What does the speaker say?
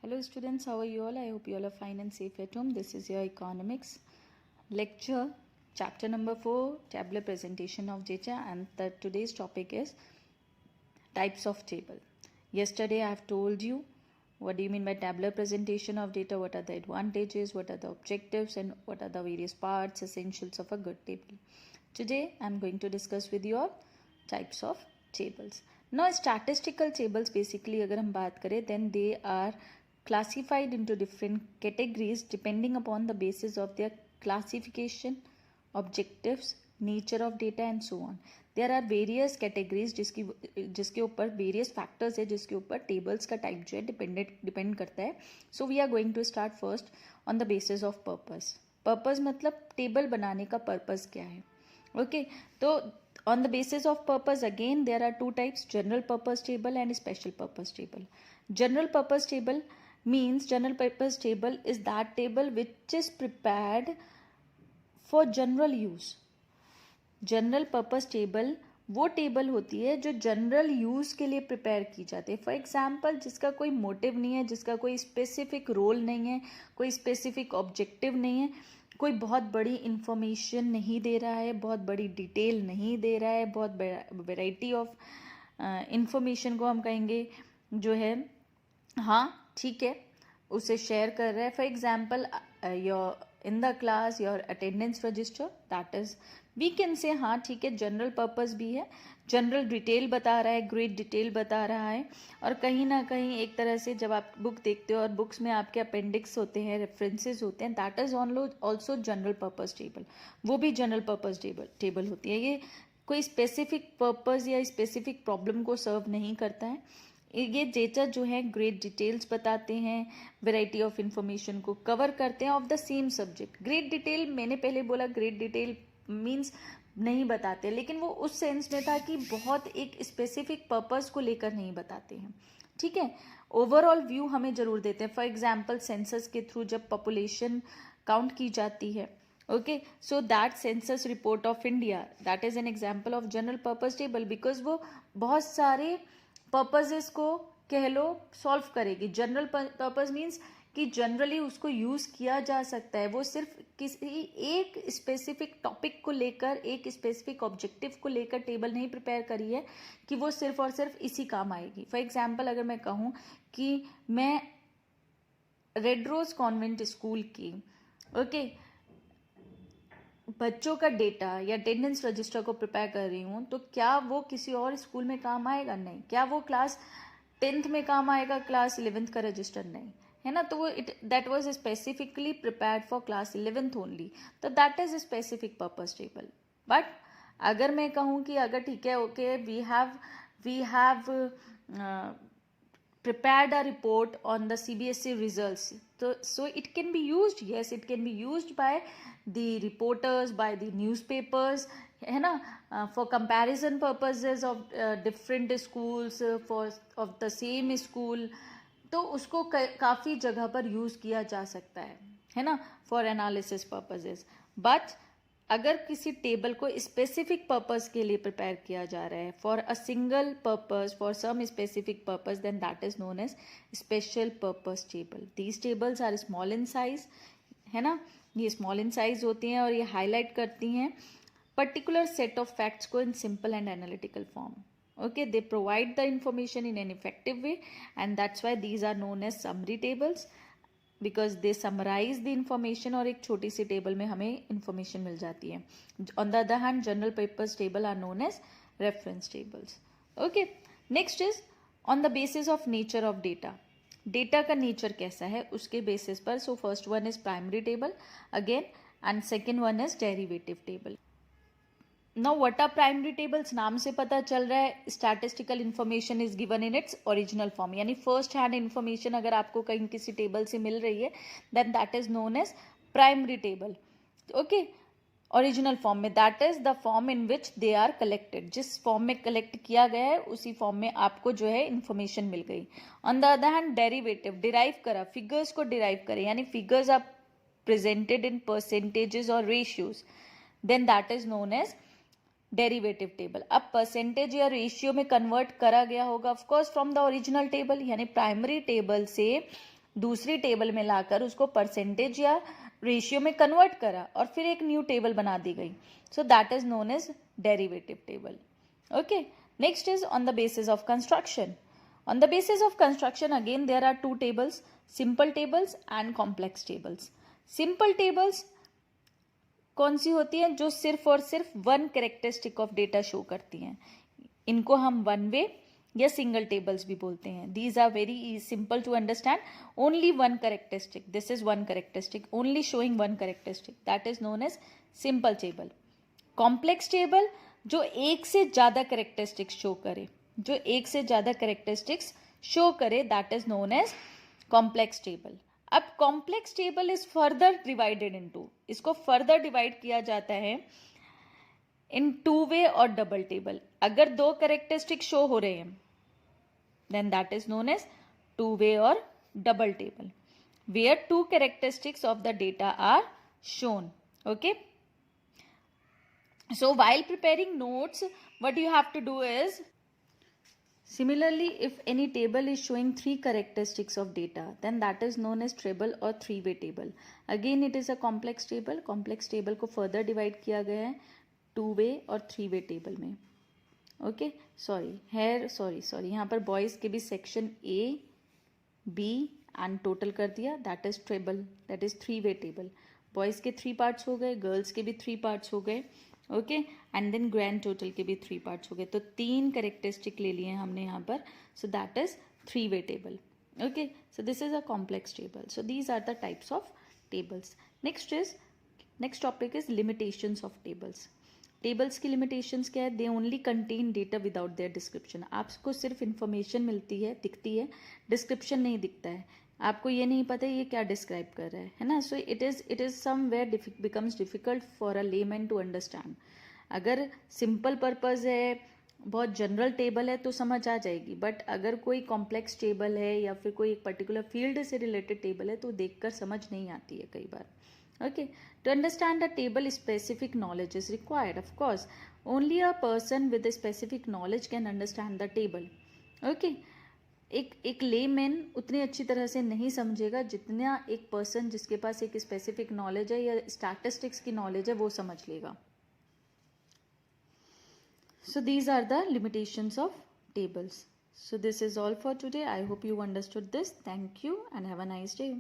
Hello students, how are you all? I hope you all are fine and safe at home. This is your economics lecture, chapter number 4, tabular presentation of data, and today's topic is types of table. Yesterday I have told you what do you mean by tabular presentation of data, what are the advantages, what are the objectives, and what are the various parts, essentials of a good table. Today I am going to discuss with you all types of tables. Now statistical tables basically अगर हम बात करें then they are classified into different categories depending upon the basis of their classification, objectives, nature of data and so on. There are various categories जिसके ऊपर various factors है जिसके ऊपर tables का type जो है depend करता है. So we are going to start first on the basis of purpose. Purpose मतलब table बनाने का purpose क्या है. Okay, तो on the basis of purpose again there are two types, general purpose table and special purpose table. General purpose table means general purpose table is that table which is prepared for general use. General purpose table वो table होती है जो general use के लिए prepare की जाती है. For example जिसका कोई मोटिव नहीं है, जिसका कोई स्पेसिफिक रोल नहीं है, कोई स्पेसिफिक ऑब्जेक्टिव नहीं है, कोई बहुत बड़ी इंफॉर्मेशन नहीं दे रहा है, बहुत बड़ी डिटेल नहीं दे रहा है, बहुत वैरायटी ऑफ इंफॉर्मेशन को हम कहेंगे जो है हाँ ठीक है उसे शेयर कर रहा है. For example your in the class your attendance register that is we can say हाँ ठीक है जनरल पर्पस भी है, जनरल डिटेल बता रहा है, ग्रेट डिटेल बता रहा है. और कहीं ना कहीं एक तरह से जब आप बुक देखते हो और बुक्स में आपके अपेंडिक्स होते हैं, रेफरेंसेस होते हैं, that is also general purpose table. वो भी जनरल पर्पस टेबल होती है. ये कोई स्पेसिफिक पर्पस या स्पेसिफिक प्रॉब्लम को सर्व नहीं करता है. ये डेटा जो है ग्रेट डिटेल्स बताते हैं, वैरायटी ऑफ इंफॉर्मेशन को कवर करते हैं of the same subject. Great detail मैंने पहले बोला ग्रेट डिटेल मीन्स नहीं बताते, लेकिन वो उस सेंस में था कि बहुत एक स्पेसिफिक पर्पस को लेकर नहीं बताते हैं. ठीक है, ओवरऑल व्यू हमें जरूर देते हैं. फॉर एग्जाम्पल सेंसस के थ्रू जब पॉपुलेशन काउंट की जाती है, okay, so that census report of India that is an example of general purpose table because वो बहुत सारे पर्पजेस को कह लो सॉल्व करेगी. जनरल पर्पस मीन्स कि जनरली उसको यूज़ किया जा सकता है. वो सिर्फ किसी एक स्पेसिफिक टॉपिक को लेकर, एक स्पेसिफिक ऑब्जेक्टिव को लेकर टेबल नहीं प्रिपेयर करी है कि वो सिर्फ और सिर्फ इसी काम आएगी. फॉर एग्जाम्पल अगर मैं कहूँ कि मैं रेड रोज कॉन्वेंट स्कूल की ओके बच्चों का डेटा या अटेंडेंस रजिस्टर को प्रिपेयर कर रही हूँ, तो क्या वो किसी और स्कूल में काम आएगा? नहीं. क्या वो क्लास 10th में काम आएगा, क्लास 11th का रजिस्टर नहीं है ना. तो वो that was specifically prepared for class 11th only, तो that is specific purpose table. But अगर मैं कहूँ कि अगर ठीक है okay we have prepared a report on the CBSE results, so it can be used, yes it can be used by the reporters, by the newspapers, है ना, for comparison purposes of different schools, for of the same school. तो उसको काफ़ी जगह पर use किया जा सकता है ना, for analysis purposes. But अगर किसी टेबल को स्पेसिफिक पर्पस के लिए प्रिपेयर किया जा रहा है for a single purpose, for some specific purpose, then that is known as special purpose table. These tables are small in size, है ना, ये स्मॉल इन साइज होती हैं और ये हाईलाइट करती हैं पर्टिकुलर सेट ऑफ फैक्ट्स को in simple and analytical form. Okay, they provide the information in an effective way and that's why these are known as summary tables because they summarise the information और एक छोटी सी table में हमें information मिल जाती है. On the other hand general purpose table are known as reference tables. Okay, next is on the basis of nature of data. Data का nature कैसा है उसके बेसिस पर. So first one is primary table again and second one is derivative table. Now what are primary tables? नाम से पता चल रहा है statistical information is given in its original form, यानी फर्स्ट हैंड इन्फॉर्मेशन अगर आपको कहीं किसी टेबल से मिल रही है then that is known as primary table. Okay, original form में that is the form in which they are collected. जिस फॉर्म में कलेक्ट किया गया है उसी फॉर्म में आपको जो है इन्फॉर्मेशन मिल गई. On the other hand derivative, derive करा, फिगर्स को डिराइव करे, यानी figures are presented in percentages और ratios, then that is known as derivative table. अब परसेंटेज या रेशियो में कन्वर्ट करा गया होगा of course from the original table, यानी प्राइमरी टेबल से दूसरी टेबल में लाकर उसको परसेंटेज या रेशियो में कन्वर्ट करा और फिर एक न्यू टेबल बना दी गई. So that is known as derivative table. Okay, next is on the basis of construction. On the basis of construction, again there are two tables, simple tables and complex tables. Simple tables कौन सी होती हैं? जो सिर्फ और सिर्फ one characteristic of data show करती हैं. इनको हम वन वे या सिंगल टेबल्स भी बोलते हैं. These are very simple to understand. Only one characteristic, this is one characteristic, only showing one characteristic, that is known as simple table. Complex table जो एक से ज्यादा कैरेक्टरिस्टिक्स शो करे, जो एक से ज्यादा कैरेक्टरिस्टिक्स शो करे, that is known as complex table. अब complex table is further divided into, इसको फर्दर डिवाइड किया जाता है इन टू वे और डबल टेबल. अगर दो कैरेक्टरिस्टिक शो हो रहे हैं then that is known as two way और double table, where two characteristics of the data are shown. Okay, so while preparing notes, what you have to do is, similarly, if any table is showing three characteristics of data, then that is known as treble or three-way table. Again, it is a complex table. Complex table को further divide किया गया है two-way और three-way table में. Okay, sorry, यहाँ पर boys के भी section A, B and total कर दिया. That is treble, that is three-way table. Boys के 3 parts हो गए, girls के भी 3 parts हो गए. Okay, and then grand total के भी 3 पार्ट्स हो गए. तो 3 कैरेक्टरिस्टिक ले लिए हमने यहाँ पर. सो दैट इज 3-वे table. Okay, so this is a complex table. So these are the types of tables. Next topic is limitations of tables. Tables की लिमिटेशंस क्या है? They only contain data without their description. आपको सिर्फ information मिलती है, दिखती है, description नहीं दिखता है. आपको ये नहीं पता ये क्या डिस्क्राइब कर रहा है ना. So it is somewhere becomes difficult for a layman to understand. अगर सिंपल पर्पज है, बहुत जनरल टेबल है तो समझ आ जाएगी, बट अगर कोई कॉम्प्लेक्स टेबल है या फिर कोई एक पर्टिकुलर फील्ड से रिलेटेड टेबल है तो देखकर समझ नहीं आती है कई बार. Okay, to understand a table specific knowledge is required. Of course only a person with a specific knowledge can understand the table. Okay, एक लेमैन उतनी अच्छी तरह से नहीं समझेगा जितना एक पर्सन जिसके पास एक स्पेसिफिक नॉलेज है या स्टैटिस्टिक्स की नॉलेज है वो समझ लेगा. So these are the limitations of tables. So this is all for today. I hope you understood this. Thank you and have a nice day.